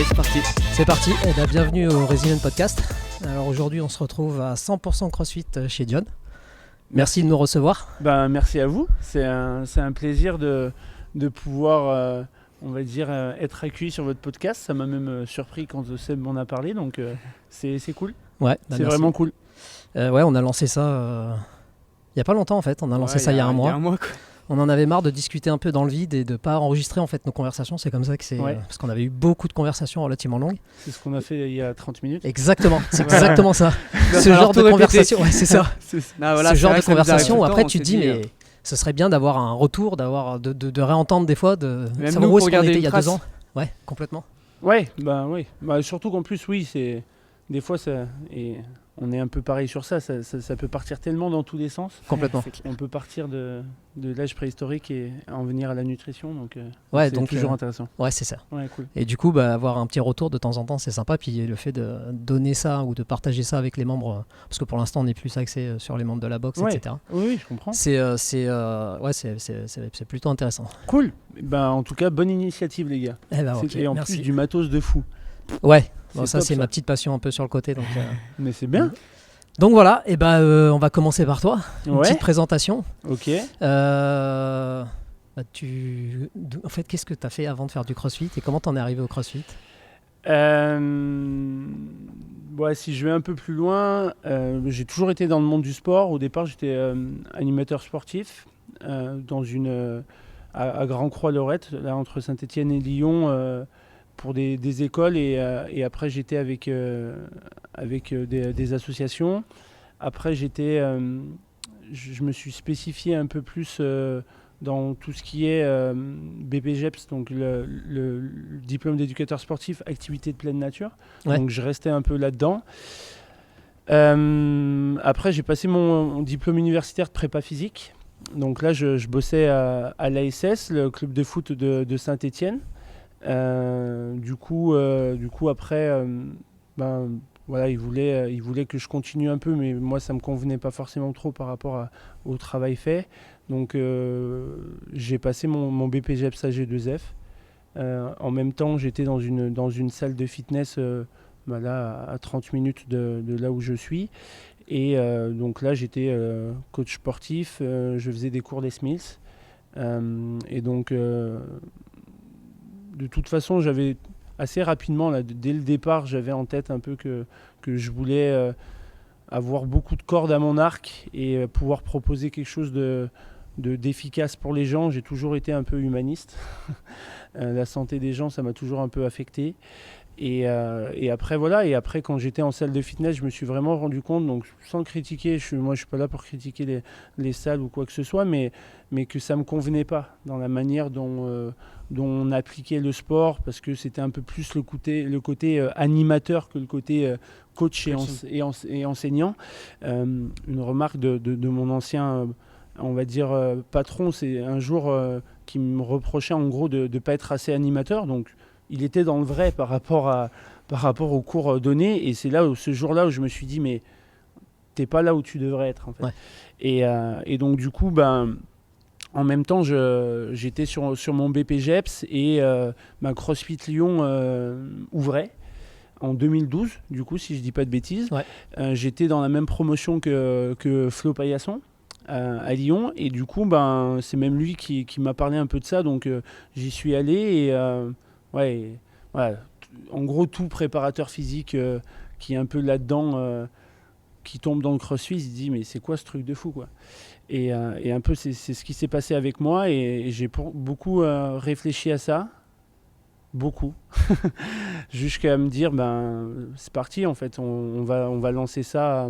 c'est parti. C'est parti, bienvenue au Resilient Podcast. Alors aujourd'hui on se retrouve à 100% CrossFit chez Dion. Merci de nous recevoir. Merci à vous, c'est un plaisir de pouvoir, on va dire, être accueilli sur votre podcast. Ça m'a même surpris quand Seb m'en a parlé, donc c'est cool. Ouais, c'est vraiment cool. On a lancé ça il n'y a pas longtemps en fait, on a lancé ça il y a un mois. Quoi. On en avait marre de discuter un peu dans le vide et de ne pas enregistrer en fait nos conversations. C'est comme ça que c'est. Parce qu'on avait eu beaucoup de conversations relativement longues. C'est ce qu'on a fait il y a 30 minutes. Exactement, c'est exactement ça. Ce genre de conversation, c'est ça. Ce genre de conversation où après tu te dis mais ce serait bien d'avoir un retour, de réentendre des fois, de savoir où est-ce qu'on était il y a 2 ans. Ouais, complètement. Oui. Surtout qu'en plus, oui, c'est des fois ça. Et on est un peu pareil sur ça peut partir tellement dans tous les sens. Complètement. On peut partir de l'âge préhistorique et en venir à la nutrition, donc c'est toujours intéressant. Ouais, c'est ça. Ouais, cool. Et du coup, avoir un petit retour de temps en temps, c'est sympa. Puis le fait de donner ça ou de partager ça avec les membres, parce que pour l'instant, on est plus axé sur les membres de la boxe, etc. Oui, je comprends. C'est plutôt intéressant. Cool. En tout cas, bonne initiative, les gars. Et en plus, du matos de fou. Ouais. C'est ma petite passion un peu sur le côté. Donc, mais c'est bien. Donc voilà, on va commencer par toi. Une petite présentation. Ok. En fait, qu'est-ce que tu as fait avant de faire du CrossFit et comment tu en es arrivé au CrossFit ? Si je vais un peu plus loin, j'ai toujours été dans le monde du sport. Au départ, j'étais animateur sportif à Grand-Croix-Lorette, là entre Saint-Étienne et Lyon. Pour des écoles et après j'étais avec des associations. Après je me suis spécifié un peu plus dans tout ce qui est BPGEPS, donc le diplôme d'éducateur sportif, activité de pleine nature. Ouais. Donc je restais un peu là-dedans. Après j'ai passé mon diplôme universitaire de prépa physique. Donc là je bossais à l'ASS, le club de foot de Saint-Étienne. Du coup après il voulait que je continue un peu, mais moi ça me convenait pas forcément trop par rapport au travail fait, donc j'ai passé mon BPGEPS AG2F. En même temps j'étais dans une salle de fitness là, à 30 minutes de là où je suis, et donc là j'étais coach sportif, je faisais des cours des Smiths, et donc de toute façon, j'avais assez rapidement, dès le départ, j'avais en tête un peu que je voulais avoir beaucoup de cordes à mon arc et pouvoir proposer quelque chose d'efficace pour les gens. J'ai toujours été un peu humaniste. La santé des gens, ça m'a toujours un peu affecté. Et après, quand j'étais en salle de fitness, je me suis vraiment rendu compte, donc sans critiquer, moi je suis pas là pour critiquer les salles ou quoi que ce soit, mais que ça me convenait pas dans la manière dont on appliquait le sport, parce que c'était un peu plus le côté animateur que le côté coach et enseignant. Une remarque de mon ancien on va dire patron, c'est un jour qui me reprochait en gros de ne pas être assez animateur, donc il était dans le vrai par rapport aux cours donnés, et c'est ce jour-là où je me suis dit mais t'es pas là où tu devrais être en fait. Ouais. Et donc du coup en même temps j'étais sur mon BPGEPS et ma CrossFit Lyon ouvrait en 2012, du coup si je dis pas de bêtises. Ouais. J'étais dans la même promotion que Flo Paillasson à Lyon, et du coup c'est même lui qui m'a parlé un peu de ça, donc j'y suis allé et en gros tout préparateur physique qui est un peu là-dedans, qui tombe dans le CrossFit, il se dit mais c'est quoi ce truc de fou quoi. Et un peu c'est ce qui s'est passé avec moi, et j'ai beaucoup réfléchi à ça, beaucoup, jusqu'à me dire c'est parti en fait, on va lancer ça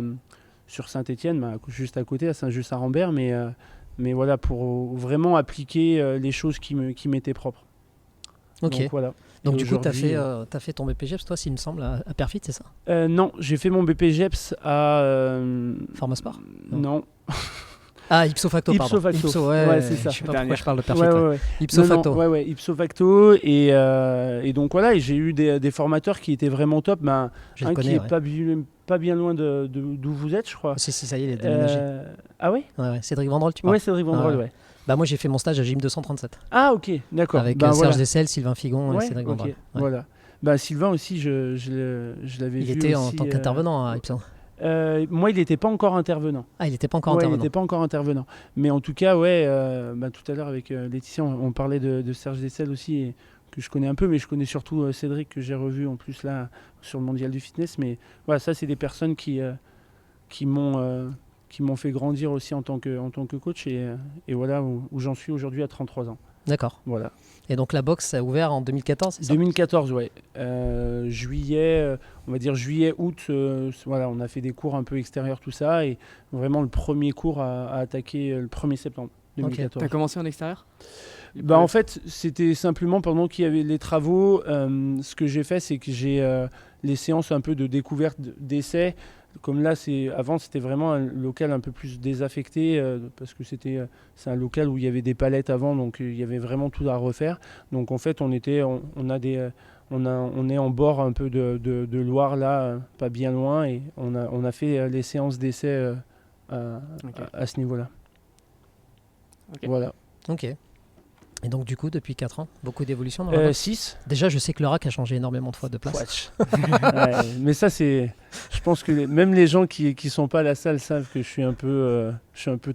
sur Saint-Étienne, juste à côté à Saint-Just-à-Rambert, mais voilà, pour vraiment appliquer les choses qui m'étaient propres. Ok. Donc voilà. Donc du coup, tu as fait ton BPGEPS, toi, s'il me semble, à Perfit, c'est ça ? Non, j'ai fait mon BPGEPS à... Pharmasport ? Non. Ah, ipso facto, pardon. Ipso, ouais, c'est ça. Je sais pas pourquoi je parle de Perfit. Ouais. Ipso facto. Ouais, ipso facto. Et donc voilà, et j'ai eu des formateurs qui étaient vraiment top. Je le connais, qui est pas bien loin d'où vous êtes, je crois. Si, ça y est, il est déménagé. Ah oui ? Ouais, Cédric Vendrol, tu parles ? Ouais, Cédric Vendrol, ouais. Moi, j'ai fait mon stage à Gym 237. Ah, ok, d'accord. Avec Serge Dessel, Sylvain Figon et Cédric Vendrol. Ouais. Voilà. Sylvain aussi, je l'avais vu. Il était aussi, en tant qu'intervenant à Ipsen. Moi, il n'était pas encore intervenant. Ah, il n'était pas encore intervenant. Il n'était pas encore intervenant. Mais en tout cas, tout à l'heure avec Laetitia, on parlait de Serge Dessel aussi, et que je connais un peu, mais je connais surtout Cédric, que j'ai revu en plus là sur le Mondial du Fitness. Mais voilà, ça, c'est des personnes qui m'ont fait grandir aussi en tant que coach, et voilà où j'en suis aujourd'hui à 33 ans. D'accord. Voilà. Et donc la boxe a ouvert en 2014, c'est ça ? 2014, ouais. Juillet, on va dire juillet-août, voilà, on a fait des cours un peu extérieurs, tout ça, et vraiment le premier cours a attaqué le 1er septembre 2014. Okay. T'as commencé en extérieur ? En fait, c'était simplement pendant qu'il y avait les travaux, ce que j'ai fait, c'est que j'ai les séances un peu de découverte, d'essai. Comme là, avant, c'était vraiment un local un peu plus désaffecté, parce que c'est un local où il y avait des palettes avant, donc il y avait vraiment tout à refaire. Donc en fait, on est en bord un peu de Loire là, pas bien loin, et on a fait les séances d'essai à ce niveau-là. Okay. Voilà. Ok. Et donc du coup, depuis 4 ans, beaucoup d'évolutions dans la boxe ? 6. Déjà, je sais que le rack a changé énormément de fois de place. Mais ça, je pense que même les gens qui sont pas à la salle savent que je suis un peu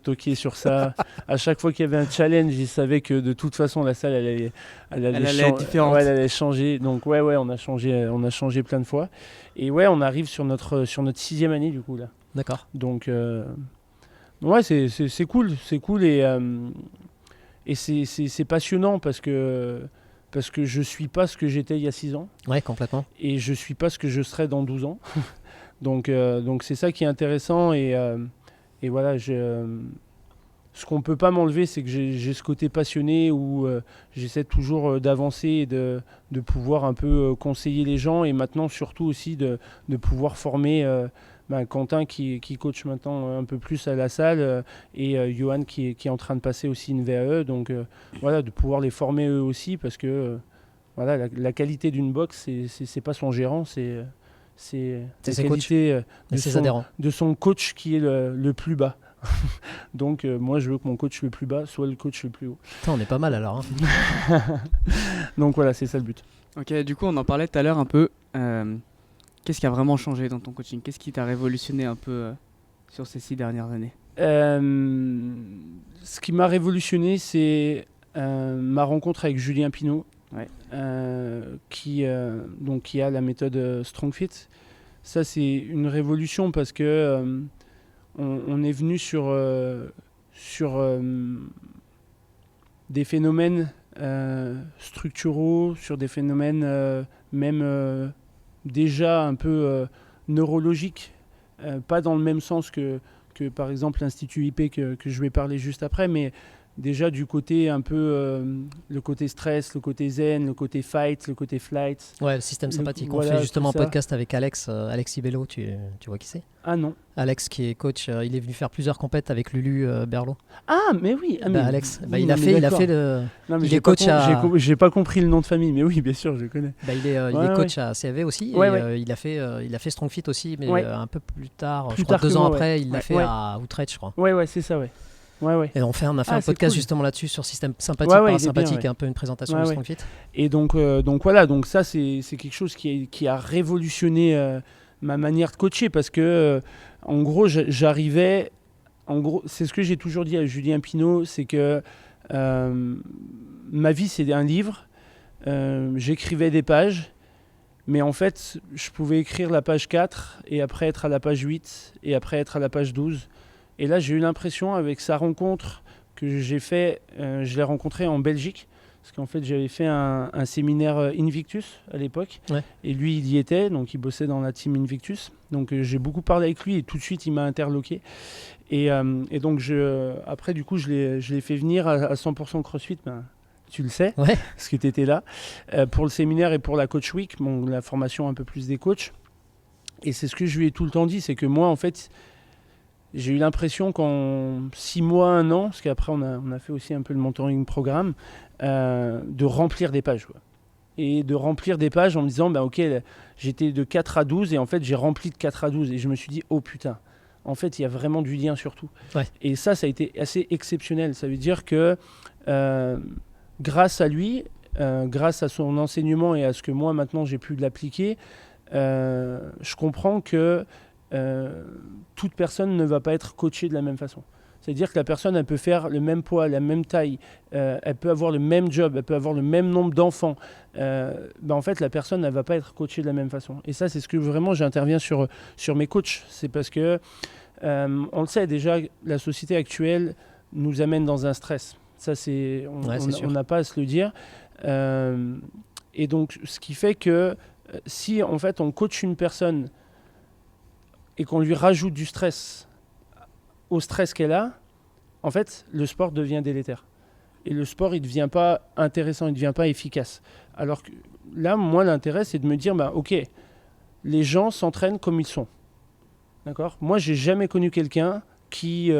toqué sur ça. À chaque fois qu'il y avait un challenge, ils savaient que de toute façon la salle elle allait être différente. Ouais, elle allait changer. Donc ouais, on a changé plein de fois. Et ouais, on arrive sur notre 6e année du coup là. D'accord. Donc ouais, c'est cool, et c'est passionnant parce que je suis pas ce que j'étais il y a 6 ans. Ouais, complètement. Et je suis pas ce que je serai dans 12 ans. donc c'est ça qui est intéressant, et voilà, ce qu'on peut pas m'enlever, c'est que j'ai ce côté passionné où j'essaie toujours d'avancer et de pouvoir un peu conseiller les gens, et maintenant surtout aussi de pouvoir former Quentin qui coach maintenant un peu plus à la salle, et Johan qui est en train de passer aussi une VAE, donc voilà, de pouvoir les former eux aussi, parce que voilà, la qualité d'une boxe, c'est pas son gérant, c'est la qualité de son coach qui est le plus bas. Donc moi je veux que mon coach le plus bas soit le coach le plus haut. Putain, on est pas mal alors. Hein. Donc voilà, c'est ça le but. Ok, du coup on en parlait tout à l'heure un peu. Qu'est-ce qui a vraiment changé dans ton coaching ? Qu'est-ce qui t'a révolutionné un peu sur ces 6 dernières années ? Ce qui m'a révolutionné, c'est ma rencontre avec Julien Pineau, qui a la méthode StrongFit. Ça, c'est une révolution parce que on est venu sur des phénomènes structuraux, sur des phénomènes même déjà un peu neurologiques, pas dans le même sens que par exemple l'Institut IP que je vais parler juste après, mais déjà du côté un peu le côté stress, le côté zen, le côté fight, le côté flight. Ouais, le système sympathique. On fait justement un podcast avec Alex Ibello, tu vois qui c'est ? Ah non. Alex qui est coach, il est venu faire plusieurs compètes avec Lulu Berlot. Ah mais oui. Alex, il a fait le. Non, mais il est coach j'ai pas compris le nom de famille, mais oui, bien sûr, je le connais. Il est coach à CAV aussi. Il a fait StrongFit aussi, mais un peu plus tard. Je crois 2 ans après, il l'a fait à Utrecht, je crois. Ouais, c'est ça, ouais. Et on a fait un podcast justement là-dessus sur système sympathique, parasympathique, et un peu une présentation de StrongFit. Et donc voilà, donc ça c'est quelque chose qui a révolutionné ma manière de coacher, parce que en gros j'arrivais, c'est ce que j'ai toujours dit à Julien Pineau, c'est que ma vie c'est un livre, j'écrivais des pages, mais en fait je pouvais écrire la page 4 et après être à la page 8 et après être à la page 12. Et là, j'ai eu l'impression, avec sa rencontre que j'ai fait, je l'ai rencontré en Belgique, parce qu'en fait, j'avais fait un séminaire Invictus à l'époque, et lui, il y était, donc il bossait dans la team Invictus. Donc j'ai beaucoup parlé avec lui, et tout de suite, il m'a interloqué. Et donc, après, du coup, je l'ai fait venir à 100% CrossFit, tu le sais, parce que tu étais là, pour le séminaire et pour la Coach Week, la formation un peu plus des coachs. Et c'est ce que je lui ai tout le temps dit, c'est que moi, en fait, j'ai eu l'impression qu'en 6 mois, 1 an, parce qu'après on a fait aussi un peu le mentoring programme, de remplir des pages. Et de remplir des pages en me disant, ok, j'étais de 4 à 12 et en fait j'ai rempli de 4 à 12. Et je me suis dit, oh putain, en fait il y a vraiment du lien surtout. Et ça a été assez exceptionnel. Ça veut dire que grâce à lui, grâce à son enseignement et à ce que moi maintenant j'ai pu l'appliquer, je comprends que toute personne ne va pas être coachée de la même façon. C'est-à-dire que la personne, elle peut faire le même poids, la même taille, elle peut avoir le même job, elle peut avoir le même nombre d'enfants. En fait, la personne, elle ne va pas être coachée de la même façon. Et ça, c'est ce que vraiment j'interviens sur mes coachs. C'est parce que, on le sait déjà, la société actuelle nous amène dans un stress. Ça, on n'a pas à se le dire. Et donc, ce qui fait que si, en fait, on coach une personne et qu'on lui rajoute du stress au stress qu'elle a, en fait, le sport devient délétère. Et le sport, il ne devient pas intéressant, il ne devient pas efficace. Alors que là, moi, l'intérêt, c'est de me dire, ok, les gens s'entraînent comme ils sont. D'accord ? Moi, je n'ai jamais connu quelqu'un qui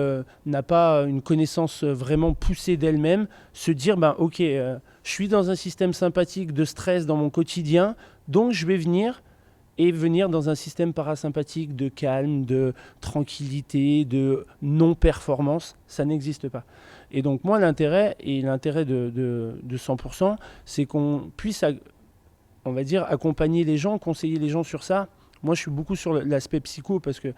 n'a pas une connaissance vraiment poussée d'elle-même, se dire, ok, je suis dans un système sympathique de stress dans mon quotidien, donc je vais venir dans un système parasympathique de calme, de tranquillité, de non-performance, ça n'existe pas. Et donc moi, l'intérêt de 100%, c'est qu'on puisse, on va dire, accompagner les gens, conseiller les gens sur ça. Moi, je suis beaucoup sur l'aspect psycho parce que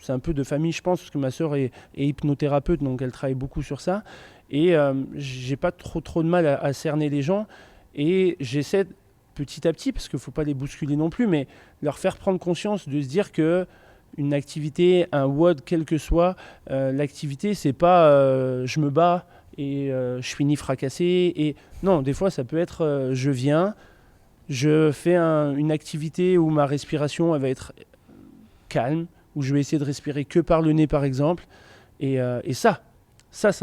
c'est un peu de famille, je pense, parce que ma sœur est hypnothérapeute, donc elle travaille beaucoup sur ça. Et j'ai pas trop de mal à cerner les gens. Et j'essaie petit à petit, parce qu'il ne faut pas les bousculer non plus, mais leur faire prendre conscience de se dire qu'une activité, un WOD, quelle que soit, l'activité, c'est pas je me bats et je finis fracassé. Et non, des fois, ça peut être je viens, je fais une activité où ma respiration elle va être calme, où je vais essayer de respirer que par le nez, par exemple. Et ça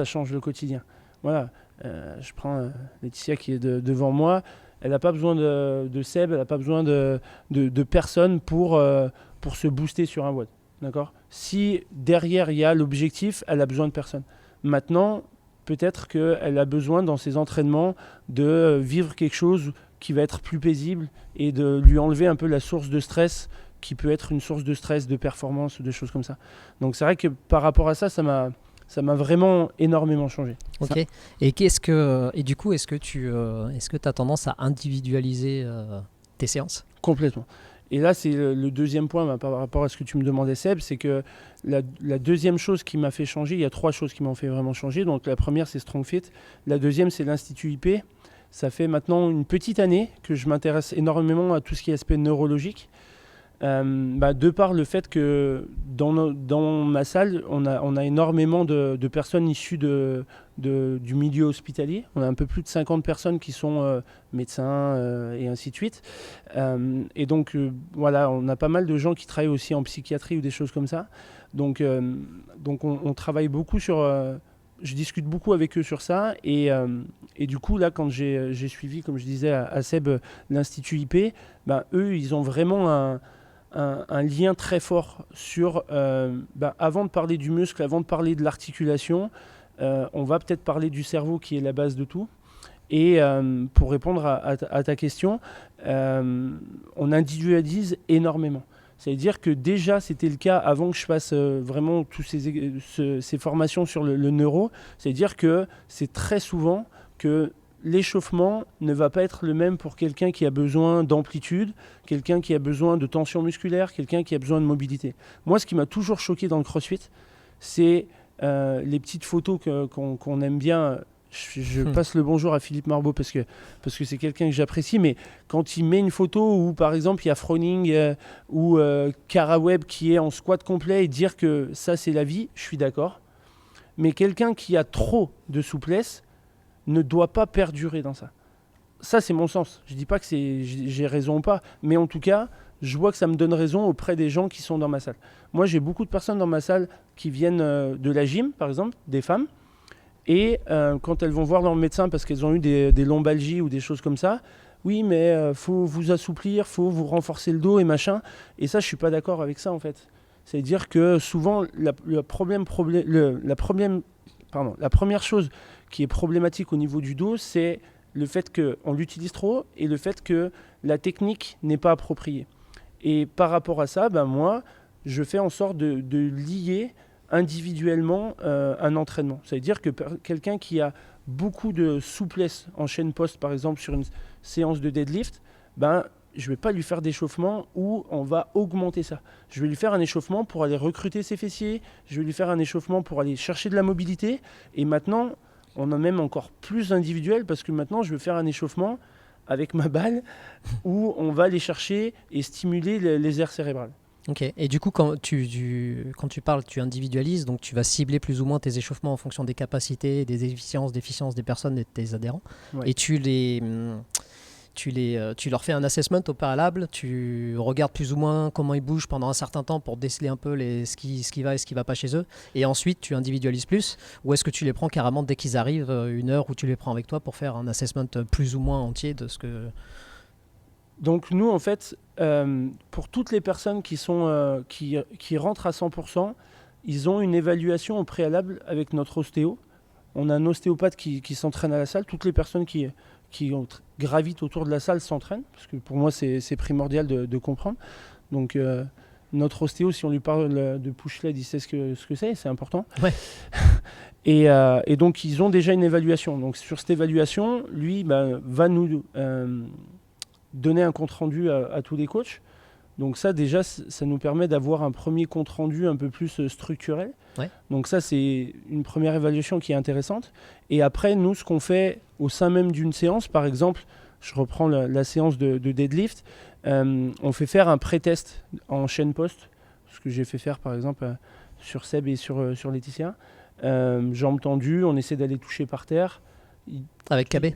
change le quotidien. Voilà, je prends Laetitia qui est devant moi. Elle n'a pas besoin de Seb, elle n'a pas besoin de personne pour se booster sur un WOD. D'accord ? Si derrière il y a l'objectif, elle a besoin de personne. Maintenant, peut-être qu'elle a besoin dans ses entraînements de vivre quelque chose qui va être plus paisible et de lui enlever un peu la source de stress qui peut être une source de stress, de performance ou des choses comme ça. Donc c'est vrai que par rapport à ça, ça m'a vraiment énormément changé. Ok. Et du coup, est-ce que tu as tendance à individualiser tes séances ? Complètement. Et là, c'est le deuxième point par rapport à ce que tu me demandais, Seb, c'est que la deuxième chose qui m'a fait changer, il y a 3 choses qui m'ont fait vraiment changer. Donc la première, c'est StrongFit. La deuxième, c'est l'Institut IP. Ça fait maintenant une petite année que je m'intéresse énormément à tout ce qui est aspect neurologique. De par le fait que dans ma salle, on a énormément de personnes issues du milieu hospitalier. On a un peu plus de 50 personnes qui sont médecins et ainsi de suite. Et donc, voilà, on a pas mal de gens qui travaillent aussi en psychiatrie ou des choses comme ça. Donc on travaille beaucoup sur... je discute beaucoup avec eux sur ça. Et du coup, là, quand j'ai suivi, comme je disais à Seb, l'Institut IP, eux, ils ont vraiment un lien très fort sur, avant de parler du muscle, avant de parler de l'articulation, on va peut-être parler du cerveau qui est la base de tout. Et pour répondre à ta question, on individualise énormément. C'est-à-dire que déjà, c'était le cas avant que je fasse vraiment toutes ces formations sur le neuro. C'est-à-dire que c'est très souvent que l'échauffement ne va pas être le même pour quelqu'un qui a besoin d'amplitude, quelqu'un qui a besoin de tension musculaire, quelqu'un qui a besoin de mobilité. Moi, ce qui m'a toujours choqué dans le CrossFit, c'est les petites photos qu'on aime bien. Je passe le bonjour à Philippe Marbeau parce que c'est quelqu'un que j'apprécie, mais quand il met une photo où, par exemple, il y a Froning ou Cara Webb qui est en squat complet et dire que ça, c'est la vie, je suis d'accord. Mais quelqu'un qui a trop de souplesse ne doit pas perdurer dans ça. Ça, c'est mon sens. Je ne dis pas que j'ai raison ou pas, mais en tout cas, je vois que ça me donne raison auprès des gens qui sont dans ma salle. Moi, j'ai beaucoup de personnes dans ma salle qui viennent de la gym, par exemple, des femmes, et quand elles vont voir leur médecin parce qu'elles ont eu des lombalgies ou des choses comme ça, oui, mais faut vous assouplir, faut vous renforcer le dos et machin. Et ça, je suis pas d'accord avec ça, en fait. C'est-à-dire que souvent, la première chose qui est problématique au niveau du dos, c'est le fait qu'on l'utilise trop et le fait que la technique n'est pas appropriée. Et par rapport à ça, moi, je fais en sorte de lier individuellement un entraînement. Ça veut dire que quelqu'un qui a beaucoup de souplesse en chaîne post, par exemple sur une séance de deadlift, je ne vais pas lui faire d'échauffement où on va augmenter ça. Je vais lui faire un échauffement pour aller recruter ses fessiers, je vais lui faire un échauffement pour aller chercher de la mobilité. Et maintenant, on a même encore plus individuel parce que maintenant, je vais faire un échauffement avec ma balle où on va aller chercher et stimuler les aires cérébrales. Ok, et du coup, quand tu parles, tu individualises, donc tu vas cibler plus ou moins tes échauffements en fonction des capacités, des déficiences des personnes et de tes adhérents. Ouais. Et tu leur fais un assessment au préalable, tu regardes plus ou moins comment ils bougent pendant un certain temps pour déceler un peu ce qui va et ce qui ne va pas chez eux. Et ensuite, tu individualises plus, ou est-ce que tu les prends carrément dès qu'ils arrivent, une heure où tu les prends avec toi pour faire un assessment plus ou moins entier de ce que... Donc nous, en fait, pour toutes les personnes qui rentrent à 100%, ils ont une évaluation au préalable avec notre ostéo. On a un ostéopathe qui s'entraîne à la salle. Toutes les personnes qui gravitent autour de la salle s'entraînent, parce que pour moi, c'est primordial de comprendre. Donc notre ostéo, si on lui parle de push leg, il sait ce que c'est important. Ouais. Et donc, ils ont déjà une évaluation. Donc sur cette évaluation, lui va nous... donner un compte rendu à tous les coachs. Donc ça déjà, ça nous permet d'avoir un premier compte rendu un peu plus structurel. Ouais. Donc ça, c'est une première évaluation qui est intéressante. Et après, nous, ce qu'on fait au sein même d'une séance, par exemple, je reprends la séance de deadlift, on fait faire un pré-test en chaîne post, ce que j'ai fait faire par exemple sur Seb et sur Laetitia. Jambes tendues, on essaie d'aller toucher par terre. Avec KB ?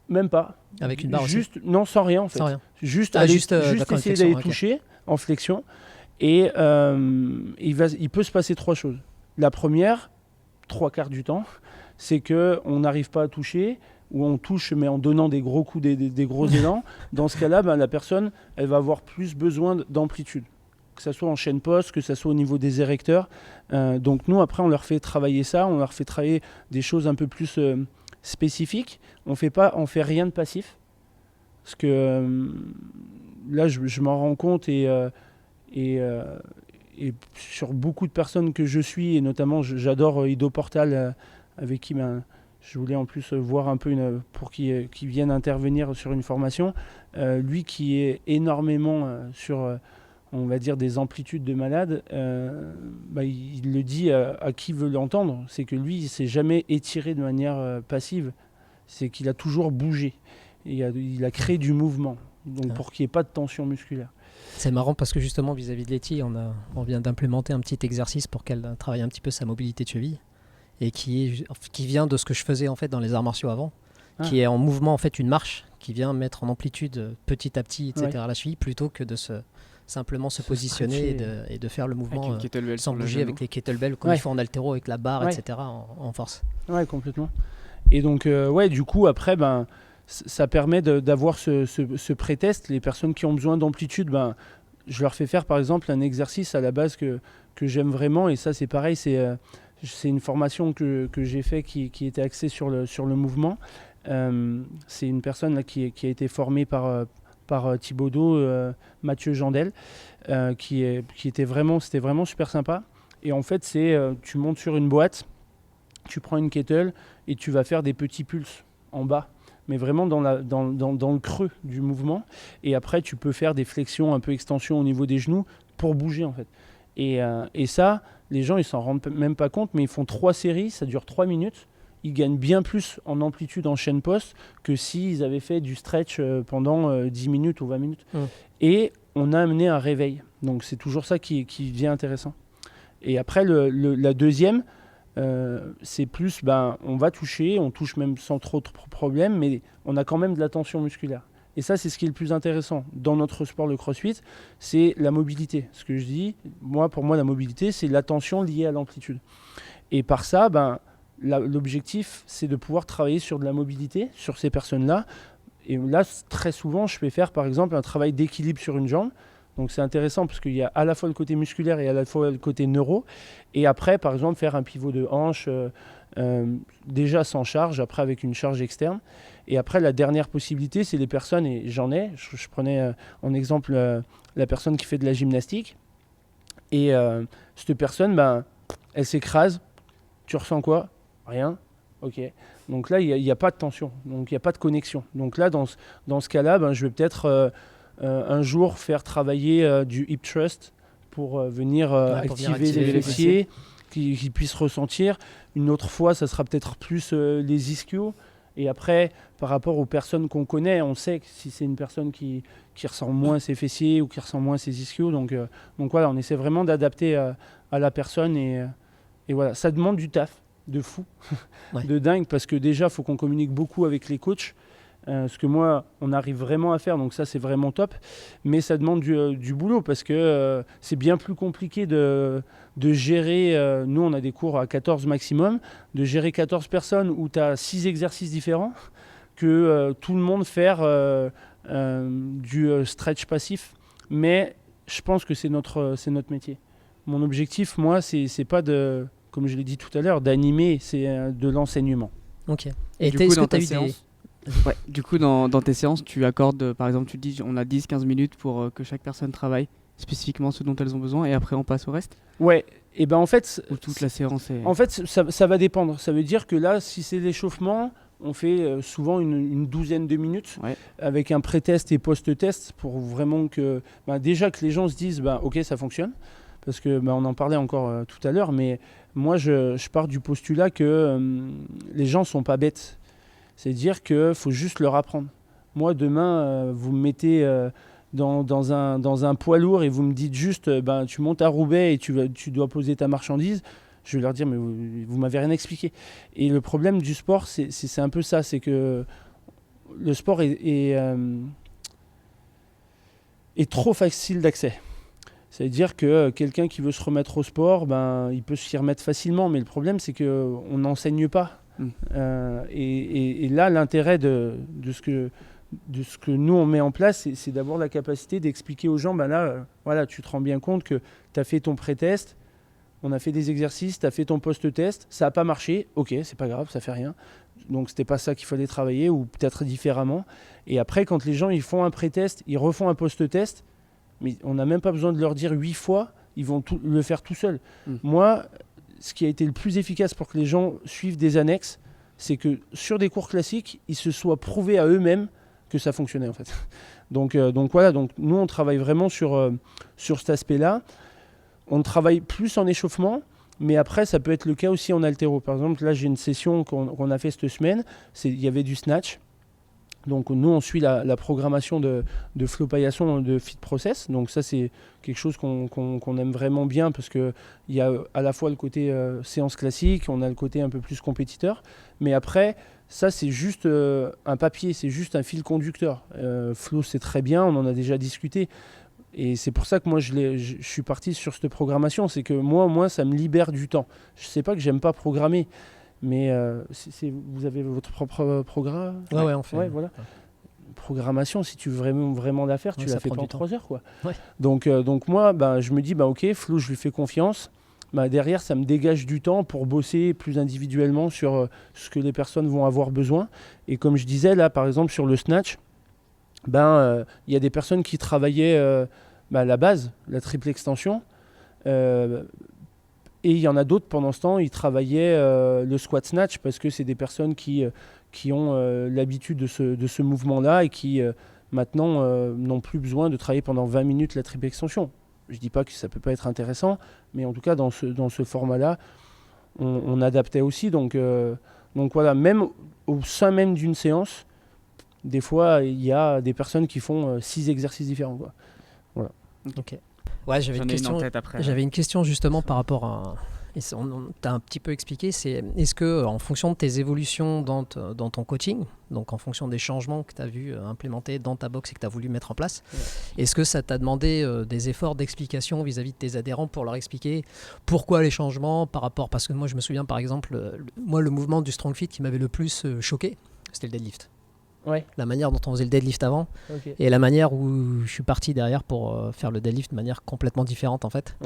Même pas. Avec une barre juste, non, sans rien en fait. Sans rien. Juste essayer d'aller toucher en flexion. Et il peut se passer 3 choses. La première, 3/4 du temps, c'est qu'on n'arrive pas à toucher, ou on touche mais en donnant des gros coups, des gros élans. Dans ce cas-là, la personne, elle va avoir plus besoin d'amplitude. Que ce soit en chaîne post, que ce soit au niveau des érecteurs. Donc nous, après, on leur fait travailler ça, on leur fait travailler des choses un peu plus... spécifique, on fait rien de passif, parce que là je m'en rends compte et sur beaucoup de personnes que je suis, et notamment j'adore Ido Portal avec qui je voulais en plus voir un peu pour qu'il vienne intervenir sur une formation, lui qui est énormément sur on va dire des amplitudes de malade, il le dit à qui veut l'entendre, c'est que lui, il ne s'est jamais étiré de manière passive, c'est qu'il a toujours bougé, et il a créé du mouvement, donc pour qu'il n'y ait pas de tension musculaire. C'est marrant parce que justement vis-à-vis de Letty, on vient d'implémenter un petit exercice pour qu'elle travaille un petit peu sa mobilité de cheville, et qui vient de ce que je faisais en fait dans les arts martiaux avant, qui est en mouvement en fait une marche, qui vient mettre en amplitude petit à petit, etc. la cheville, plutôt que de simplement se positionner et de faire le mouvement sans bouger avec les kettlebells comme il faut en haltéro avec la barre, etc. en force. Ouais, complètement. Et donc, du coup, après, ça permet d'avoir ce pré-test. Les personnes qui ont besoin d'amplitude, je leur fais faire par exemple un exercice à la base que j'aime vraiment. Et ça, c'est pareil, c'est une formation que j'ai fait qui était axée sur le mouvement. C'est une personne là, qui a été formée par Thibaudot, Mathieu Jandel, c'était vraiment super sympa. Et en fait, tu montes sur une boîte, tu prends une kettle et tu vas faire des petits pulses en bas, mais vraiment dans le creux du mouvement. Et après, tu peux faire des flexions, un peu extension au niveau des genoux pour bouger en fait. Et ça, les gens, ils s'en rendent même pas compte, mais ils font 3 séries, ça dure 3 minutes. Ils gagnent bien plus en amplitude en chaîne post que s'ils avaient fait du stretch pendant 10 minutes ou 20 minutes. Et on a amené un réveil. Donc c'est toujours ça qui devient intéressant. Et après, la deuxième, c'est plus, on va toucher, on touche même sans trop de problèmes, mais on a quand même de la tension musculaire. Et ça, c'est ce qui est le plus intéressant dans notre sport, le crossfit, c'est la mobilité. Ce que je dis, pour moi, la mobilité, c'est la tension liée à l'amplitude. Et par ça, l'objectif, c'est de pouvoir travailler sur de la mobilité, sur ces personnes-là. Et là, très souvent, je fais faire, par exemple, un travail d'équilibre sur une jambe. Donc, c'est intéressant parce qu'il y a à la fois le côté musculaire et à la fois le côté neuro. Et après, par exemple, faire un pivot de hanche, déjà sans charge, après avec une charge externe. Et après, la dernière possibilité, c'est les personnes, et j'en ai, je prenais en exemple la personne qui fait de la gymnastique. Et cette personne, elle s'écrase. Tu ressens quoi ? Rien. Ok. Donc là, il n'y a pas de tension, donc il n'y a pas de connexion. Donc là, dans ce cas-là, je vais peut-être un jour faire travailler du hip thrust pour venir activer les fessiers, qu'ils puissent ressentir. Une autre fois, ça sera peut-être plus les ischios. Et après, par rapport aux personnes qu'on connaît, on sait que si c'est une personne qui ressent moins ses fessiers ou qui ressent moins ses ischios. Donc voilà, on essaie vraiment d'adapter à la personne. Et voilà, ça demande du taf, de fou, de dingue, parce que déjà, il faut qu'on communique beaucoup avec les coachs. Ce que moi, on arrive vraiment à faire, donc ça, c'est vraiment top. Mais ça demande du boulot, parce que c'est bien plus compliqué de gérer, nous, on a des cours à 14 maximum, de gérer 14 personnes où tu as 6 exercices différents, que tout le monde faire du stretch passif. Mais je pense que c'est notre métier. Mon objectif, moi, c'est pas de, comme je l'ai dit tout à l'heure, d'animer, c'est de l'enseignement. Ok. Et est-ce que tu as eu du coup, dans tes séances, tu accordes, par exemple, tu dis on a 10-15 minutes pour que chaque personne travaille spécifiquement ce dont elles ont besoin et après on passe au reste? Ouais, et ben en fait... Ou toute la séance est... En fait, ça va dépendre. Ça veut dire que là, si c'est l'échauffement, on fait souvent une douzaine de minutes avec un pré-test et post-test pour vraiment que... déjà que les gens se disent, ok, ça fonctionne. Parce que on en parlait encore tout à l'heure, mais moi, je pars du postulat que les gens ne sont pas bêtes. C'est-à-dire qu'il faut juste leur apprendre. Moi, demain, vous me mettez dans un poids lourd et vous me dites juste, tu montes à Roubaix et tu dois poser ta marchandise. Je vais leur dire, mais vous m'avez rien expliqué. Et le problème du sport, c'est un peu ça. C'est que le sport est trop facile d'accès. C'est-à-dire que quelqu'un qui veut se remettre au sport, il peut s'y remettre facilement. Mais le problème, c'est qu'on n'enseigne pas. Et là, l'intérêt de ce que nous on met en place, c'est d'avoir la capacité d'expliquer aux gens, voilà, tu te rends bien compte que tu as fait ton pré-test, on a fait des exercices, tu as fait ton post-test, ça n'a pas marché, ok, c'est pas grave, ça fait rien. Donc c'était pas ça qu'il fallait travailler, ou peut-être différemment. Et après, quand les gens ils font un pré-test, ils refont un post-test, mais on n'a même pas besoin de leur dire 8 fois, ils vont le faire tout seuls. Moi, ce qui a été le plus efficace pour que les gens suivent des annexes, c'est que sur des cours classiques, ils se soient prouvés à eux-mêmes que ça fonctionnait en fait. Donc voilà, donc nous on travaille vraiment sur cet aspect-là. On travaille plus en échauffement, mais après ça peut être le cas aussi en haltéro. Par exemple, là j'ai une session qu'on a fait cette semaine, il y avait du snatch. Donc nous, on suit la programmation de Flo Paillasson de Fit Process. Donc ça, c'est quelque chose qu'on aime vraiment bien parce qu'il y a à la fois le côté séance classique, on a le côté un peu plus compétiteur. Mais après, ça, c'est juste un papier, c'est juste un fil conducteur. Flo, c'est très bien, on en a déjà discuté. Et c'est pour ça que moi, je suis parti sur cette programmation. C'est que moi, ça me libère du temps. Je ne sais pas que j'aime pas programmer. Mais vous avez votre propre programme. Ouais, on fait. Ouais, voilà. Programmation, si tu veux vraiment la faire, tu la fais pas en 3 heures. Quoi. Ouais. Donc moi, je me dis, ok, Flo, je lui fais confiance. Derrière, ça me dégage du temps pour bosser plus individuellement sur ce que les personnes vont avoir besoin. Et comme je disais, là, par exemple, sur le snatch, il y a des personnes qui travaillaient la base, la triple extension. Et il y en a d'autres, pendant ce temps, ils travaillaient le squat snatch parce que c'est des personnes qui ont l'habitude de ce mouvement-là et qui maintenant n'ont plus besoin de travailler pendant 20 minutes la triple extension. Je ne dis pas que ça ne peut pas être intéressant, mais en tout cas, dans ce format-là, on adaptait aussi. Donc voilà, même au sein même d'une séance, des fois, il y a des personnes qui font 6 exercices différents. Quoi. Voilà. Ok. Ouais, j'avais une question justement par rapport à... T'as un petit peu expliqué, est-ce que en fonction de tes évolutions dans ton coaching, donc en fonction des changements que tu as vu implémenter dans ta box et que tu as voulu mettre en place, est-ce que ça t'a demandé des efforts d'explication vis-à-vis de tes adhérents pour leur expliquer pourquoi les changements par rapport... Parce que moi je me souviens par exemple, le mouvement du Strong Fit qui m'avait le plus choqué, c'était le deadlift. la manière dont on faisait le deadlift avant, et la manière où je suis parti derrière pour faire le deadlift de manière complètement différente en fait.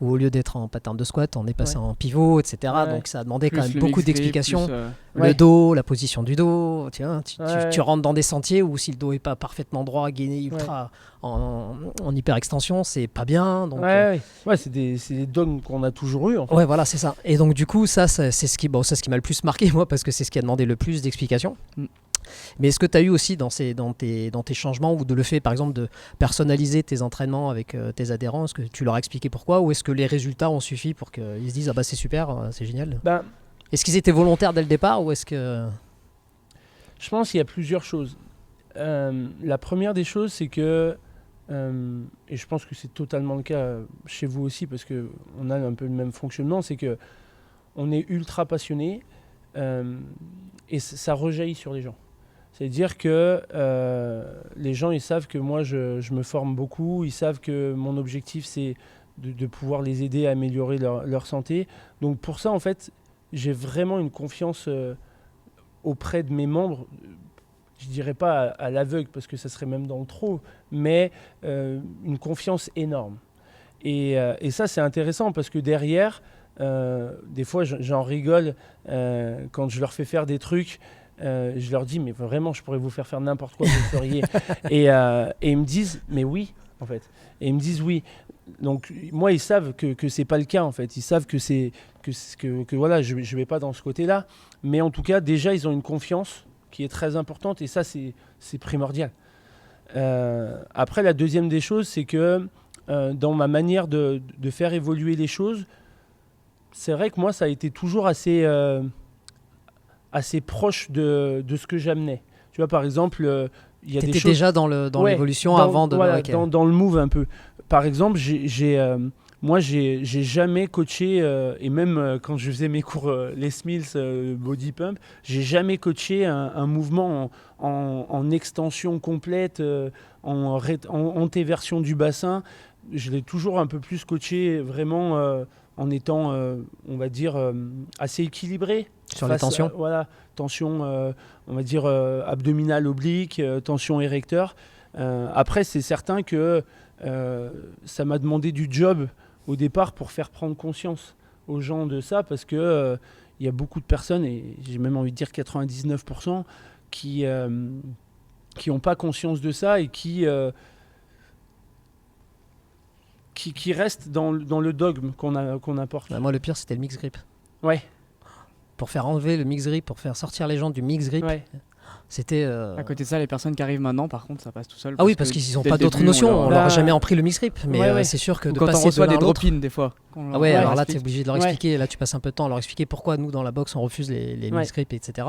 Où au lieu d'être en pattern de squat, on est passé en pivot, etc. Donc ça a demandé quand même beaucoup d'explications. Le dos, la position du dos, tu rentres dans des sentiers où si le dos est pas parfaitement droit, gainé ultra en hyper extension, c'est pas bien. Donc, c'est des dogmes qu'on a toujours eu. En fait. Ouais, voilà, c'est ça. Et donc du coup, ça c'est ce qui m'a le plus marqué moi, parce que c'est ce qui a demandé le plus d'explications. Mais est-ce que tu as eu aussi dans tes changements, ou de le fait par exemple de personnaliser tes entraînements avec tes adhérents, est-ce que tu leur as expliqué pourquoi, ou est-ce que les résultats ont suffi pour qu'ils se disent ah bah c'est super, c'est génial? Est-ce qu'ils étaient volontaires dès le départ, ou est-ce que... Je pense qu'il y a plusieurs choses. La première des choses, c'est que, et je pense que c'est totalement le cas chez vous aussi, parce qu'on a un peu le même fonctionnement, c'est qu'on est ultra passionné et ça rejaillit sur les gens. C'est-à-dire que les gens, ils savent que moi, je me forme beaucoup, ils savent que mon objectif, c'est de pouvoir les aider à améliorer leur santé. Donc pour ça, en fait, j'ai vraiment une confiance auprès de mes membres, je dirais pas à l'aveugle, parce que ça serait même dans le trop, mais une confiance énorme. Et ça, c'est intéressant, parce que derrière, des fois, j'en rigole quand je leur fais faire des trucs. Je leur dis, mais vraiment, je pourrais vous faire n'importe quoi, vous le feriez. Et ils me disent, mais oui, en fait. Et ils me disent oui. Donc, moi, ils savent que c'est pas le cas, en fait. Ils savent que voilà, je vais pas dans ce côté-là. Mais en tout cas, déjà, ils ont une confiance qui est très importante. Et ça, c'est primordial. Après, la deuxième des choses, c'est que dans ma manière de faire évoluer les choses, c'est vrai que moi, ça a été toujours assez proche de ce que j'amenais. Tu vois, par exemple, il y a des choses... T'étais déjà dans l'évolution avant de... Voilà, dans le move un peu. Par exemple, moi, j'ai jamais coaché, et même quand je faisais mes cours Les Mills, Body Pump, j'ai jamais coaché un mouvement en extension complète, en antéversion du bassin. Je l'ai toujours un peu plus coaché vraiment en étant, on va dire, assez équilibré. Sur les tensions voilà, tension, on va dire, abdominale oblique, tension érecteur. Après, c'est certain que ça m'a demandé du job au départ pour faire prendre conscience aux gens de ça, parce que y a beaucoup de personnes, et j'ai même envie de dire 99%, qui n'ont pas conscience de ça et qui restent dans le dogme qu'on apporte. Moi, le pire, c'était le mix grip. Ouais. Pour faire enlever le mix grip, pour faire sortir les gens du mix grip. C'était... À côté de ça, les personnes qui arrivent maintenant, par contre, ça passe tout seul. Ah oui, parce qu'ils n'ont pas d'autres notions. On leur a jamais appris le mix grip. Mais c'est sûr que de passer quand on reçoit des drop-in, des fois. Alors là, tu es obligé de leur expliquer. Là, tu passes un peu de temps à leur expliquer pourquoi nous, dans la boxe, on refuse les mix grip, etc.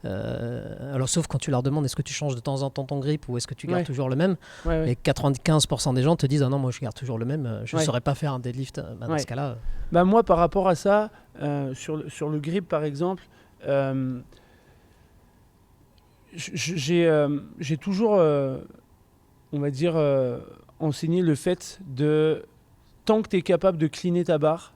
Alors, sauf quand tu leur demandes est-ce que tu changes de temps en temps ton grip ou est-ce que tu gardes toujours le même. Et 95% des gens te disent ah non, moi, je garde toujours le même. Je ne saurais pas faire un deadlift dans ce cas-là. Moi, par rapport à ça, sur le grip, par exemple, j'ai toujours, on va dire, enseigné le fait de, tant que tu es capable de cleaner ta barre,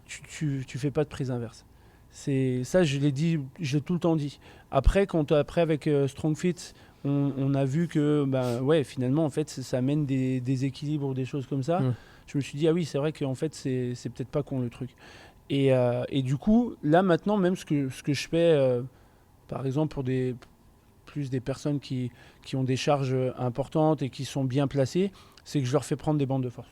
tu fais pas de prise inverse. Ça, je l'ai tout le temps dit. Après, après avec StrongFit, on a vu que finalement, en fait, ça amène des déséquilibres ou des choses comme ça. Je me suis dit, ah oui, c'est vrai qu'en fait, c'est peut-être pas con le truc. Et du coup, là, maintenant, même ce que je fais, par exemple, pour des personnes qui ont des charges importantes et qui sont bien placées, c'est que je leur fais prendre des bandes de force.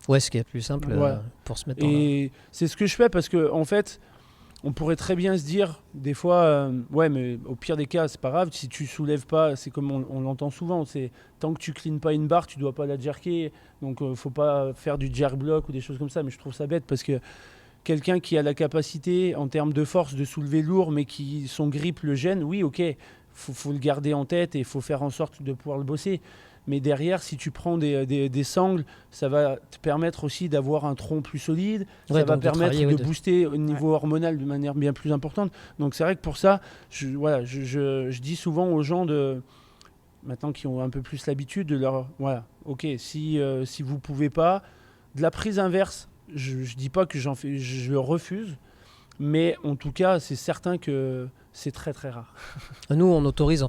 Ouais, ce qui est plus simple pour se mettre Et c'est ce que je fais parce que, en fait, on pourrait très bien se dire, des fois, mais au pire des cas, c'est pas grave, si tu soulèves pas, c'est comme on l'entend souvent, c'est tant que tu cleans pas une barre, tu dois pas la jerker, donc faut pas faire du jerk block ou des choses comme ça, mais je trouve ça bête parce que quelqu'un qui a la capacité, en termes de force, de soulever lourd, mais qui son grip le gêne, oui, ok, faut le garder en tête et il faut faire en sorte de pouvoir le bosser. Mais derrière, si tu prends des sangles, ça va te permettre aussi d'avoir un tronc plus solide, ça va permettre de booster au niveau hormonal de manière bien plus importante. Donc c'est vrai que pour ça, je dis souvent aux gens, maintenant qui ont un peu plus l'habitude, de leur... Voilà, ok, si vous ne pouvez pas, de la prise inverse, je ne dis pas que je refuse, mais en tout cas, c'est certain que c'est très très rare. Nous, on autorise,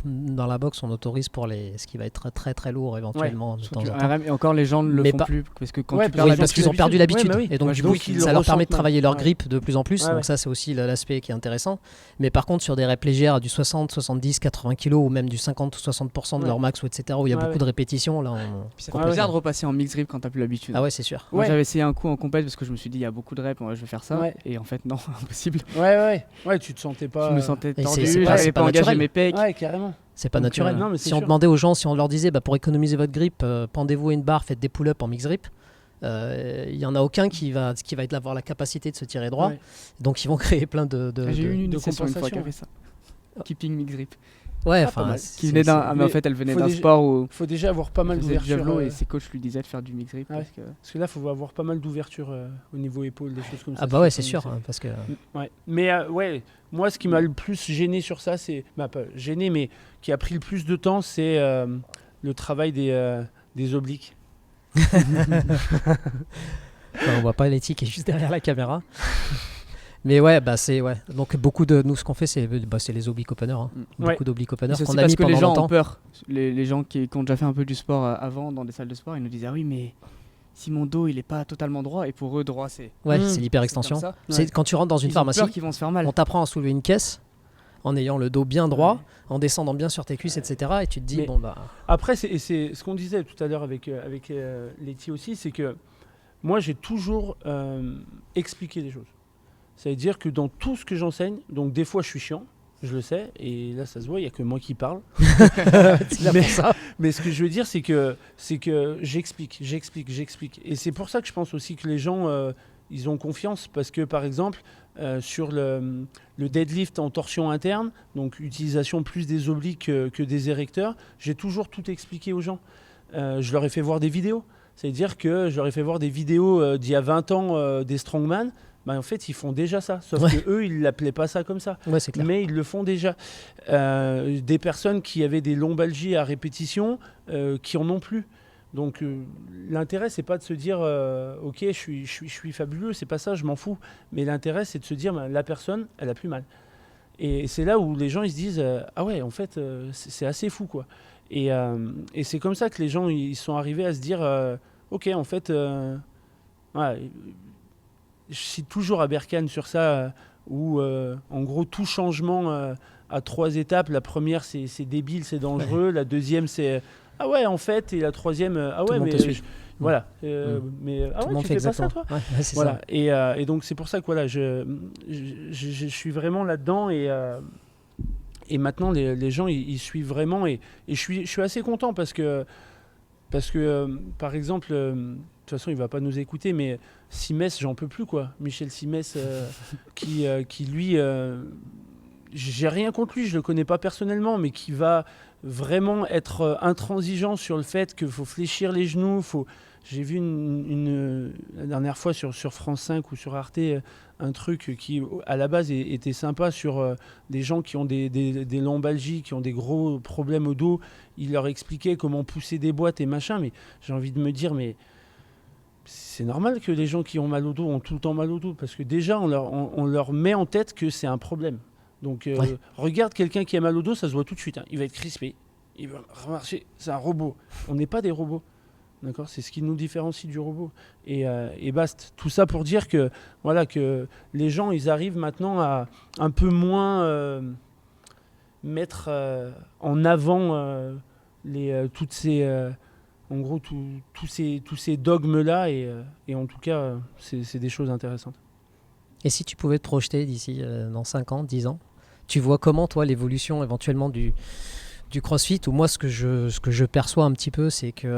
dans la boxe, on autorise pour ce qui va être très très, très lourd éventuellement de temps en temps. Et encore, les gens ne le font plus parce que quand tu perds parce qu'ils ont perdu l'habitude. Oui. Et donc, du coup, ça leur permet de travailler leur grip de plus en plus. Donc ça, c'est aussi l'aspect qui est intéressant. Mais par contre, sur des reps légères à du 60, 70, 80 kg ou même du 50 ou 60% de leur max, etc., où il y a beaucoup de répétitions, là, ça fait plaisir de repasser en mixed grip quand t'as plus l'habitude. Ah ouais, c'est sûr. Moi, j'avais essayé un coup en compète parce que je me suis dit, il y a beaucoup de reps, je vais faire ça. Et en fait, non, impossible. Ouais, tu te sentais pas. Je me sentais tendu, j'avais pas engagé mes pecs. Ouais, carrément. C'est pas naturel. Si on demandait aux gens, si on leur disait pour économiser votre grip, pendez-vous à une barre, faites des pull-ups en mixed grip, il y en a aucun qui va avoir la capacité de se tirer droit. Donc ils vont créer plein de J'ai eu une compensation une fois qui a fait ça. Keeping mixed grip. Ouais, qui venait mais en fait, elle venait d'un sport où. Il faut déjà avoir pas mal d'ouverture. Et ses coachs lui disaient de faire du mixed grip. Parce que là, il faut avoir pas mal d'ouverture au niveau épaule, des choses comme ça. Ah bah ouais, c'est sûr. Parce que... Mais moi, ce qui m'a le plus gêné sur ça, c'est. Pas gêné, mais qui a pris le plus de temps, c'est le travail des obliques. On voit pas Letty qui est juste derrière la caméra. Mais donc beaucoup de nous, ce qu'on fait, c'est les oblique openers, beaucoup d'oblique openers qu'on a mis pendant longtemps. Parce que les gens ont peur, les gens qui ont déjà fait un peu du sport avant dans des salles de sport, ils nous disent oui, mais si mon dos il est pas totalement droit, et pour eux droit c'est c'est l'hyperextension. C'est quand tu rentres dans une pharmacie, peur qu'ils vont se faire mal. On t'apprend à soulever une caisse en ayant le dos bien droit, en descendant bien sur tes cuisses, etc. Et tu te dis Après c'est ce qu'on disait tout à l'heure avec Letty aussi, c'est que moi j'ai toujours expliqué des choses. Ça veut dire que dans tout ce que j'enseigne, donc des fois je suis chiant, je le sais, et là ça se voit, il n'y a que moi qui parle. mais ce que je veux dire, c'est que j'explique. Et c'est pour ça que je pense aussi que les gens, ils ont confiance, parce que par exemple, sur le deadlift en torsion interne, donc utilisation plus des obliques que des érecteurs, j'ai toujours tout expliqué aux gens. Je leur ai fait voir des vidéos. C'est-à-dire que je leur ai fait voir des vidéos d'il y a 20 ans des strongman. En fait, ils font déjà ça. Sauf qu'eux, ils ne l'appelaient pas ça comme ça. C'est clair. Mais ils le font déjà. Des personnes qui avaient des lombalgies à répétition, qui en ont plus. Donc, l'intérêt, c'est pas de se dire ok, je suis fabuleux, c'est pas ça, je m'en fous. Mais l'intérêt, c'est de se dire la personne, elle a plus mal. Et c'est là où les gens ils se disent ah ouais, en fait, c'est assez fou, quoi. Et c'est comme ça que les gens ils sont arrivés à se dire ok, en fait, je cite toujours Aberkan sur ça, où en gros tout changement à 3 étapes. La première, c'est débile, c'est dangereux. La deuxième, c'est ah ouais, en fait. Et la troisième, ah ouais, mais voilà. Mais ah ouais, tu fais pas ça, toi. C'est voilà. Ça. Et donc c'est pour ça que voilà, je suis vraiment là-dedans et maintenant les gens ils suivent vraiment et je suis assez content parce que par exemple. De toute façon, il va pas nous écouter, mais Simès, j'en peux plus, quoi. Michel Simès, qui lui, j'ai rien contre lui, je le connais pas personnellement, mais qui va vraiment être intransigeant sur le fait qu'il faut fléchir les genoux. J'ai vu la dernière fois sur France 5 ou sur Arte un truc qui, à la base, était sympa sur des gens qui ont des lombalgies, qui ont des gros problèmes au dos. Il leur expliquait comment pousser des boîtes et machin, mais j'ai envie de me dire, mais c'est normal que les gens qui ont mal au dos ont tout le temps mal au dos, parce que déjà on leur met en tête que c'est un problème. Donc regarde quelqu'un qui a mal au dos, ça se voit tout de suite, hein. Il va être crispé, il va remarcher, c'est un robot. On n'est pas des robots, d'accord ? C'est ce qui nous différencie du robot. Et basta. Tout ça pour dire que voilà, que les gens ils arrivent maintenant à un peu moins mettre en avant toutes ces en gros, tous ces dogmes-là, et en tout cas, c'est des choses intéressantes. Et si tu pouvais te projeter d'ici dans 5 ans, 10 ans, tu vois comment, toi, l'évolution éventuellement du CrossFit, ou moi, ce que je perçois un petit peu, c'est qu'il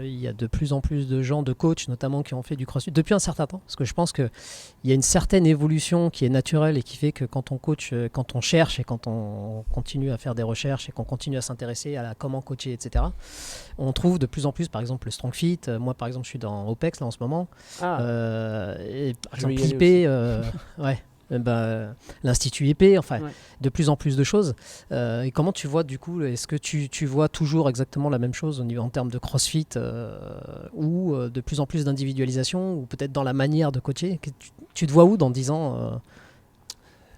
y a de plus en plus de gens, de coachs notamment, qui ont fait du CrossFit depuis un certain temps, parce que je pense qu'il y a une certaine évolution qui est naturelle et qui fait que quand on coach, quand on cherche et quand on continue à faire des recherches et qu'on continue à s'intéresser à comment coacher, etc., on trouve de plus en plus, par exemple, le Strong Fit. Moi, par exemple, je suis dans OPEX là en ce moment. Et par exemple, l'IP, l'Institut IP, de plus en plus de choses. Et comment tu vois, du coup, est-ce que tu vois toujours exactement la même chose en termes de CrossFit, ou de plus en plus d'individualisation, ou peut-être dans la manière de coacher ? Tu te vois où dans 10 ans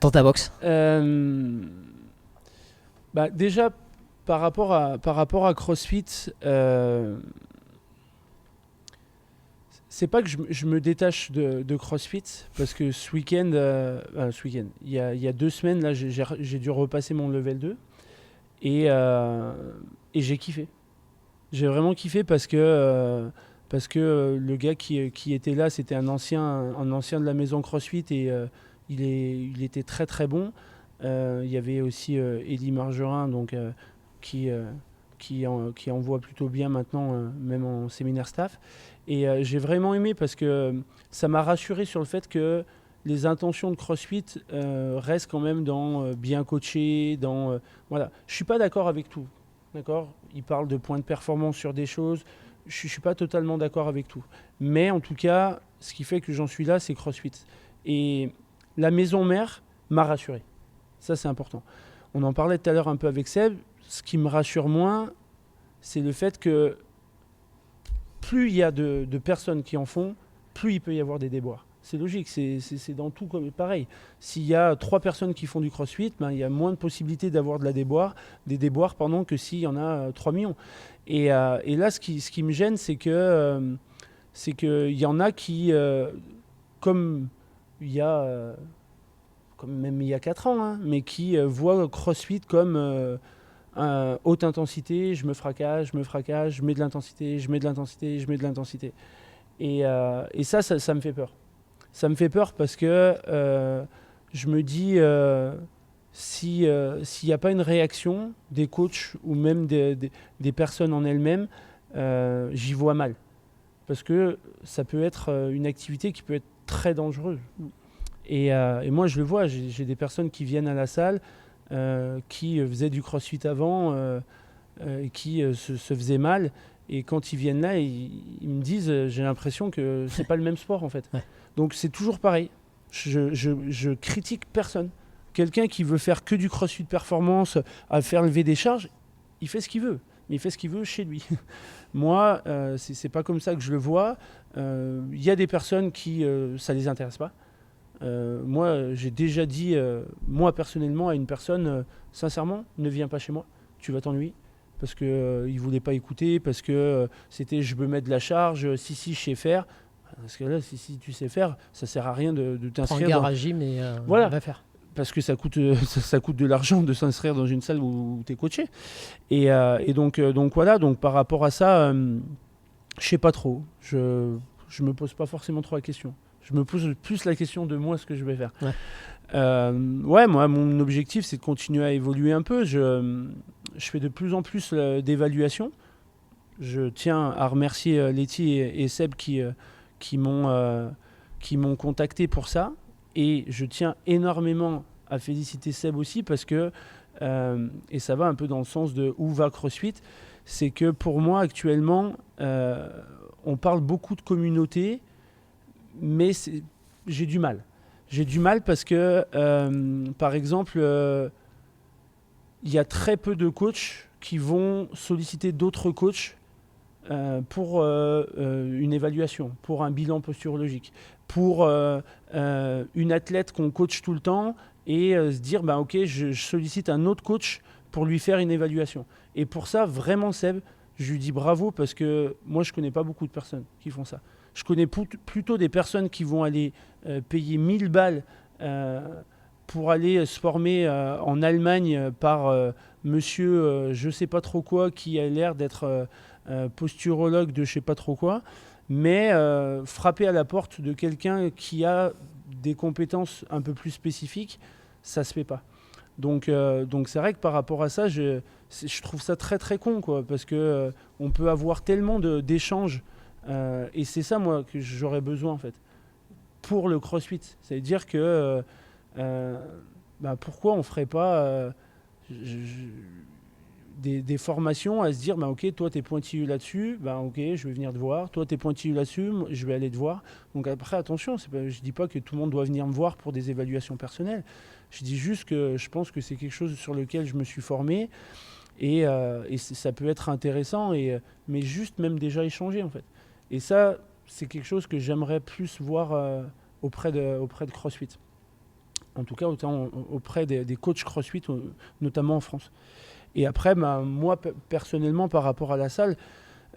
dans ta box? Déjà, par rapport à CrossFit, c'est pas que je me détache de CrossFit, parce que ce week-end, il y a 2 semaines, là, j'ai dû repasser mon level 2 et j'ai kiffé. J'ai vraiment kiffé parce que le gars qui était là, c'était un ancien de la maison CrossFit et il était très très bon. Il y avait aussi Eddie Margerin, donc, qui envoie plutôt bien maintenant, même en séminaire staff. Et j'ai vraiment aimé parce que ça m'a rassuré sur le fait que les intentions de CrossFit restent quand même dans bien coacher, voilà. Je suis pas d'accord avec tout, d'accord ? Il parle de points de performance sur des choses. Je suis pas totalement d'accord avec tout. Mais en tout cas, ce qui fait que j'en suis là, c'est CrossFit. Et la maison mère m'a rassuré. Ça, c'est important. On en parlait tout à l'heure un peu avec Seb. Ce qui me rassure moins, c'est le fait que plus il y a de personnes qui en font, plus il peut y avoir des déboires. C'est logique, c'est dans tout comme pareil. S'il y a 3 personnes qui font du CrossFit, il y a moins de possibilités d'avoir des déboires que s'il y en a 3 millions. Et là, ce qui me gêne, c'est qu'il y en a qui, comme même il y a 4 ans, mais qui voient CrossFit comme haute intensité, je me fracasse, je mets de l'intensité. Et ça me fait peur. Ça me fait peur parce que je me dis, s'il n'y a pas une réaction des coachs ou même des personnes en elles-mêmes, j'y vois mal. Parce que ça peut être une activité qui peut être très dangereuse. Et moi, je le vois, j'ai des personnes qui viennent à la salle, qui faisaient du CrossFit avant, qui se faisaient mal. Et quand ils viennent là, ils me disent, j'ai l'impression que c'est pas le même sport en fait. Ouais. Donc c'est toujours pareil. Je critique personne. Quelqu'un qui veut faire que du CrossFit performance, à faire lever des charges, il fait ce qu'il veut. Mais il fait ce qu'il veut chez lui. Moi, c'est pas comme ça que je le vois. Y a des personnes qui ça les intéresse pas. Moi, j'ai déjà dit, moi personnellement, à une personne, sincèrement, ne viens pas chez moi, tu vas t'ennuyer. Parce qu'il ne voulait pas écouter, parce que c'était je veux mettre de la charge, si je sais faire. Parce que là, si tu sais faire, ça ne sert à rien de t'inscrire. Prends garage gym et voilà. On va faire. Parce que ça coûte de l'argent de s'inscrire dans une salle où tu es coaché. Et donc voilà, donc par rapport à ça, je ne sais pas trop. Je ne me pose pas forcément trop la question. Je me pose plus la question de moi, ce que je vais faire. Ouais. Moi, mon objectif, c'est de continuer à évoluer un peu. Je fais de plus en plus d'évaluations. Je tiens à remercier Letty et Seb qui m'ont contacté pour ça. Et je tiens énormément à féliciter Seb aussi parce que, et ça va un peu dans le sens de où va CrossFit, c'est que pour moi, actuellement, on parle beaucoup de communauté, mais j'ai du mal. J'ai du mal parce que, par exemple, il y a très peu de coachs qui vont solliciter d'autres coachs pour une évaluation, pour un bilan posturologique, pour une athlète qu'on coach tout le temps et se dire, ok, je sollicite un autre coach pour lui faire une évaluation. Et pour ça, vraiment, Seb, je lui dis bravo parce que moi, je ne connais pas beaucoup de personnes qui font ça. Je connais plutôt des personnes qui vont aller payer 1000 balles pour aller se former en Allemagne par monsieur je ne sais pas trop quoi qui a l'air d'être posturologue de je ne sais pas trop quoi, mais frapper à la porte de quelqu'un qui a des compétences un peu plus spécifiques, ça ne se fait pas. Donc c'est vrai que par rapport à ça, je trouve ça très très con, quoi, parce qu'on peut avoir tellement d'échanges. Et c'est ça, moi, que j'aurais besoin, en fait, pour le CrossFit. C'est-à-dire que pourquoi on ne ferait pas des formations à se dire, ok, toi, tu es pointilleux là-dessus, ok, je vais venir te voir. Toi, tu es pointilleux là-dessus, je vais aller te voir. Donc après, attention, je ne dis pas que tout le monde doit venir me voir pour des évaluations personnelles. Je dis juste que je pense que c'est quelque chose sur lequel je me suis formé et ça peut être intéressant, mais juste même déjà échanger, en fait. Et ça, c'est quelque chose que j'aimerais plus voir auprès de CrossFit. En tout cas, autant auprès des coachs CrossFit, notamment en France. Et après, moi, personnellement, par rapport à la salle,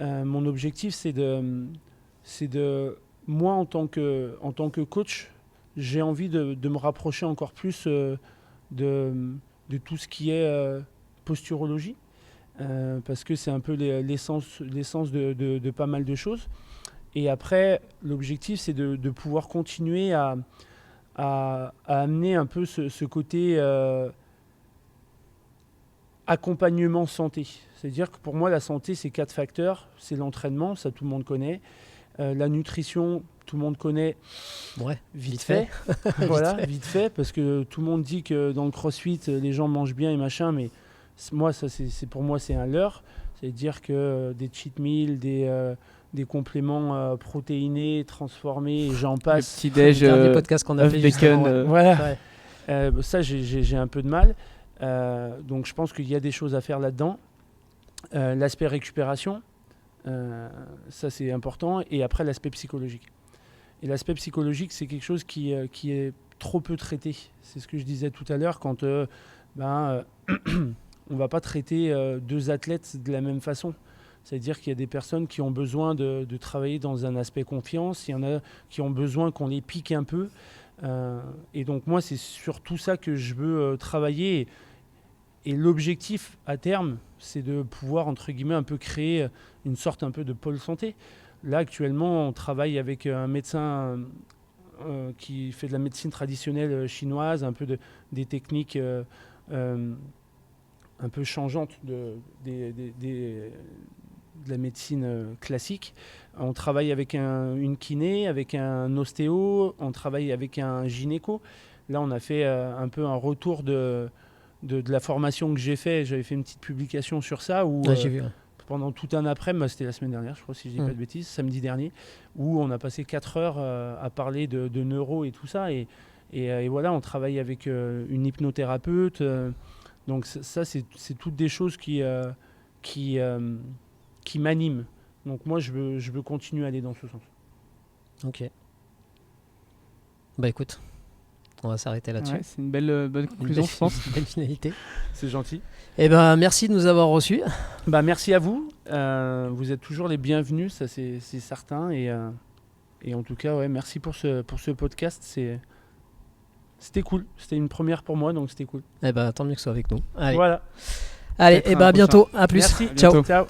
mon objectif, c'est de moi, en tant que coach, j'ai envie de me rapprocher encore plus de tout ce qui est posturologie, parce que c'est un peu l'essence de pas mal de choses. Et après, l'objectif, c'est de pouvoir continuer à amener un peu ce côté accompagnement santé. C'est-à-dire que pour moi, la santé, c'est 4 facteurs. C'est l'entraînement, ça tout le monde connaît. La nutrition, tout le monde connaît. Ouais, vite fait. Voilà, vite fait, parce que tout le monde dit que dans le CrossFit, les gens mangent bien et machin, mais moi, ça, pour moi, c'est un leurre. C'est-à-dire que des cheat meals, des compléments protéinés, transformés, et j'en passe. Le petit-déj, des podcasts qu'on a fait bacon. Voilà. Ouais. Ça, j'ai un peu de mal. Donc, je pense qu'il y a des choses à faire là-dedans. L'aspect récupération, ça, c'est important. Et après, l'aspect psychologique. Et l'aspect psychologique, c'est quelque chose qui est trop peu traité. C'est ce que je disais tout à l'heure, quand on ne va pas traiter 2 athlètes de la même façon. C'est-à-dire qu'il y a des personnes qui ont besoin de travailler dans un aspect confiance, il y en a qui ont besoin qu'on les pique un peu. Et donc moi, c'est sur tout ça que je veux travailler. Et l'objectif à terme, c'est de pouvoir, entre guillemets, un peu créer une sorte un peu de pôle santé. Là, actuellement, on travaille avec un médecin qui fait de la médecine traditionnelle chinoise, un peu des techniques un peu changeantes de la médecine classique. On travaille avec une kiné, avec un ostéo, on travaille avec un gynéco. Là, on a fait un peu un retour de la formation que j'ai fait. J'avais fait une petite publication sur ça où j'ai vu. pendant tout un après-midi, c'était la semaine dernière, je crois, si je dis pas de bêtises, samedi dernier, où on a passé 4 heures à parler de neuro et tout ça. Et voilà, on travaille avec une hypnothérapeute. Donc ça, c'est toutes des choses qui m'animent. Donc moi, je veux continuer à aller dans ce sens. Ok. Bah écoute, on va s'arrêter là-dessus. Ouais, c'est une bonne conclusion, je pense. Une belle finalité. C'est gentil. Eh ben, merci de nous avoir reçus. Bah, merci à vous. Vous êtes toujours les bienvenus, ça c'est certain. Et en tout cas, ouais, merci pour ce podcast. C'était cool. C'était une première pour moi, donc c'était cool. Eh ben, tant mieux que ce soit avec nous. Allez. Voilà. Allez, et bah à bientôt. À plus. Merci. Ciao. Ciao.